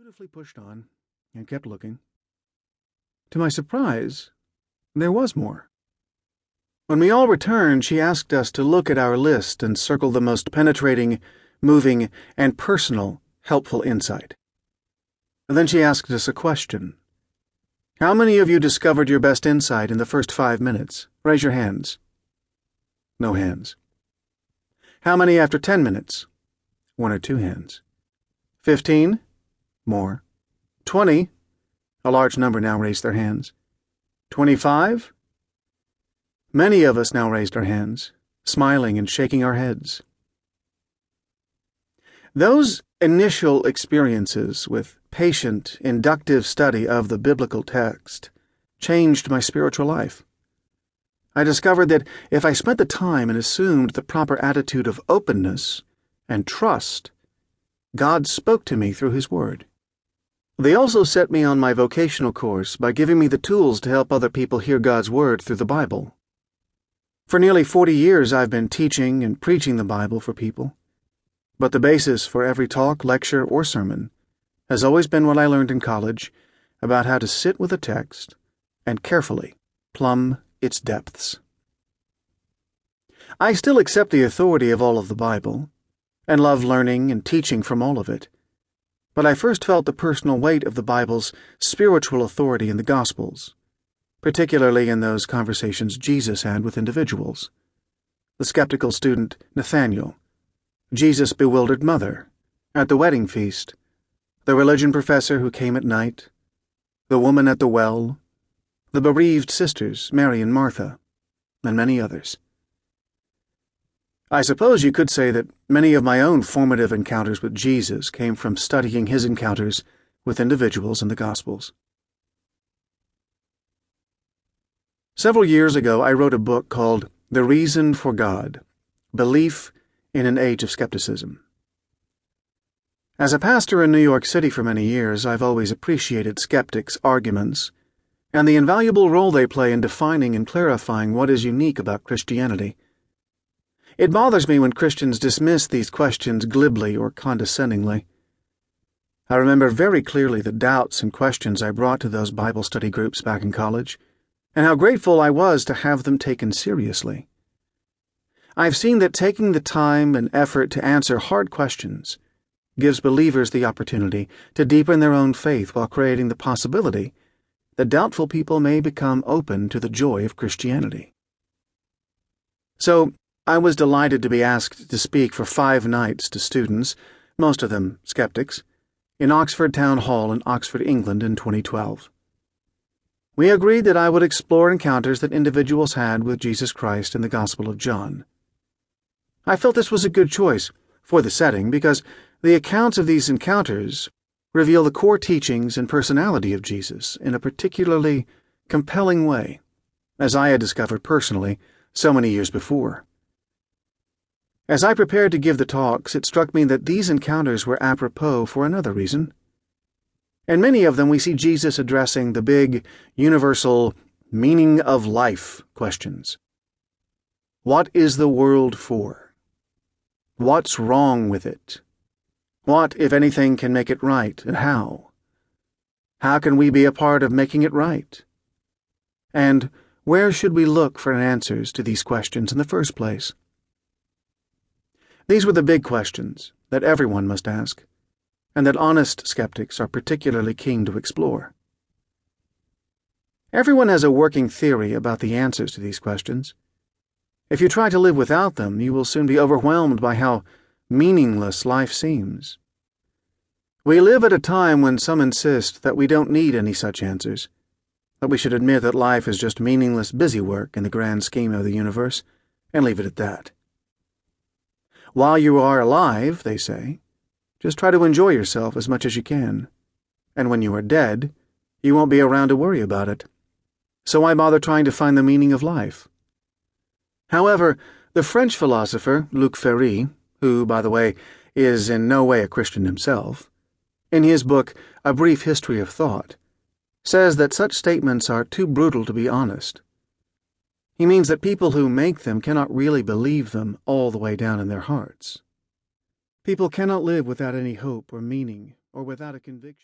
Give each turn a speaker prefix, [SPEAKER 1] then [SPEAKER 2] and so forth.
[SPEAKER 1] dutifully pushed on and kept looking. To my surprise, there was more. When we all returned, she asked us to look at our list and circle the most penetrating, moving, and personal, helpful insight. And then she asked us a question. How many of you discovered your best insight in the first 5 minutes? Raise your hands. No hands. How many after 10 minutes? 1 or 2 hands. 15? More. 20? A large number now raised their hands. 25? Many of us now raised our hands, smiling and shaking our heads. Those initial experiences with patient, inductive study of the biblical text changed my spiritual life. I discovered that if I spent the time and assumed the proper attitude of openness and trust, God spoke to me through His Word. They also set me on my vocational course by giving me the tools to help other people hear God's Word through the Bible. For nearly 40 years I've been teaching and preaching the Bible for people, but the basis for every talk, lecture, or sermon has always been what I learned in college about how to sit with a text and carefully plumb its depths. I still accept the authority of all of the Bible and love learning and teaching from all of it, but I first felt the personal weight of the Bible's spiritual authority in the Gospels, particularly in those conversations Jesus had with individuals. The skeptical student Nathanael, Jesus' bewildered mother, at the wedding feast, the religion professor who came at night, the woman at the well, the bereaved sisters, Mary and Martha, and many others. I suppose you could say that many of my own formative encounters with Jesus came from studying His encounters with individuals in the Gospels. Several years ago, I wrote a book called The Reason for God: Belief in an Age of Skepticism. As a pastor in New York City for many years, I've always appreciated skeptics' arguments and the invaluable role they play in defining and clarifying what is unique about Christianity. It bothers me when Christians dismiss these questions glibly or condescendingly. I remember very clearly the doubts and questions I brought to those Bible study groups back in college, and how grateful I was to have them taken seriously. I've seen that taking the time and effort to answer hard questions gives believers the opportunity to deepen their own faith while creating the possibility that doubtful people may become open to the joy of Christianity. So, I was delighted to be asked to speak for 5 nights to students, most of them skeptics, in Oxford Town Hall in Oxford, England in 2012. We agreed that I would explore encounters that individuals had with Jesus Christ in the Gospel of John. I felt this was a good choice for the setting because the accounts of these encounters reveal the core teachings and personality of Jesus in a particularly compelling way, as I had discovered personally so many years before. As I prepared to give the talks, it struck me that these encounters were apropos for another reason. In many of them we see Jesus addressing the big, universal, meaning of life questions. What is the world for? What's wrong with it? What, if anything, can make it right, and how? How can we be a part of making it right? And where should we look for answers to these questions in the first place? These were the big questions that everyone must ask, and that honest skeptics are particularly keen to explore. Everyone has a working theory about the answers to these questions. If you try to live without them, you will soon be overwhelmed by how meaningless life seems. We live at a time when some insist that we don't need any such answers, that we should admit that life is just meaningless busywork in the grand scheme of the universe, and leave it at that. While you are alive, they say, just try to enjoy yourself as much as you can, and when you are dead, you won't be around to worry about it. So why bother trying to find the meaning of life? However, the French philosopher Luc Ferry, who, by the way, is in no way a Christian himself, in his book A Brief History of Thought, says that such statements are too brutal to be honest. He means that people who make them cannot really believe them all the way down in their hearts. People cannot live without any hope or meaning or without a conviction.